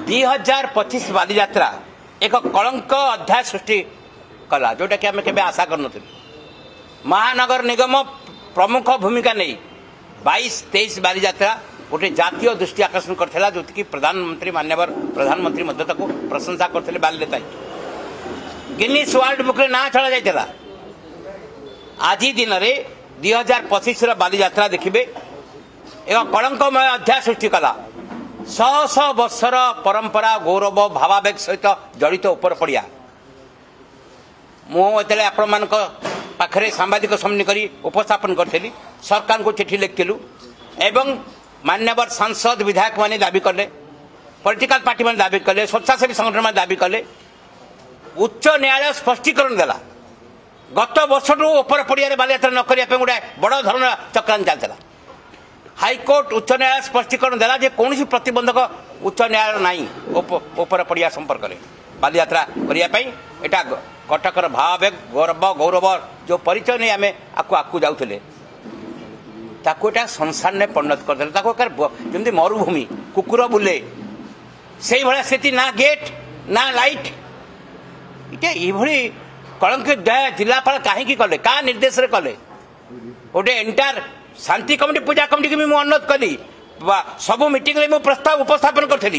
2025 बालीजात्रा एक कलंक अध्याय सृष्टि कला जोटा कि आम के आशा कर महानगर निगम प्रमुख भूमिका नहीं 22-23 बालीजात्रा गोटे जातीय दृष्टि आकर्षण करथिला जो कि प्रधानमंत्री मान्यवर प्रधानमंत्री को प्रशंसा करथिले बालीलेता गिनीज वर्ल्ड बुक रे ना छड़ा जाइतिला। आज दिन में 2025 बालीजात्रा देखिए एक कलंकमय अध्याय सृष्टि कला 100 वर्षर परंपरा गौरव भावावेग सहित जड़ित उपर पड़िया मुझे आपण पाखरे सांबादिक सम्मान करी उपस्थापन करी सरकार को चिठी लिखिलु एवं मान्यवर सांसद विधायक माने दाबी कले पॉलिटिकल पार्टी माने दाबी कले स्वेच्छासेवी संगठन माने दाबी कले उच्च न्यायालय स्पष्टीकरण देला गत वर्ष उपर पड़िया बालीजात्रा न करने गोटे बड़ धरण चक्रांत चलता हाईकोर्ट उच्च न्यायालय स्पष्टीकरण देला जे कौन प्रतिबंधक उच्च न्यायालय नहीं उपर पड़िया संपर्क में बालीजात्रा करने एटा कटकर भावावेग गौरव जो परिचय नहीं आम आकु जाऊे ताकूटा संसार ने परिणत करदे जमी मरुभूमि कुकुर बुले से भाया स्थिति ना गेट ना लाइट ये कलंक जिलापाल कहीं कले क्या निर्देश रे कले गोटे एंटायर शांति कमिटी पूजा कमिटी की भी अनुरोध कली सबू मीटिंग रे प्रस्ताव उपस्थापन करी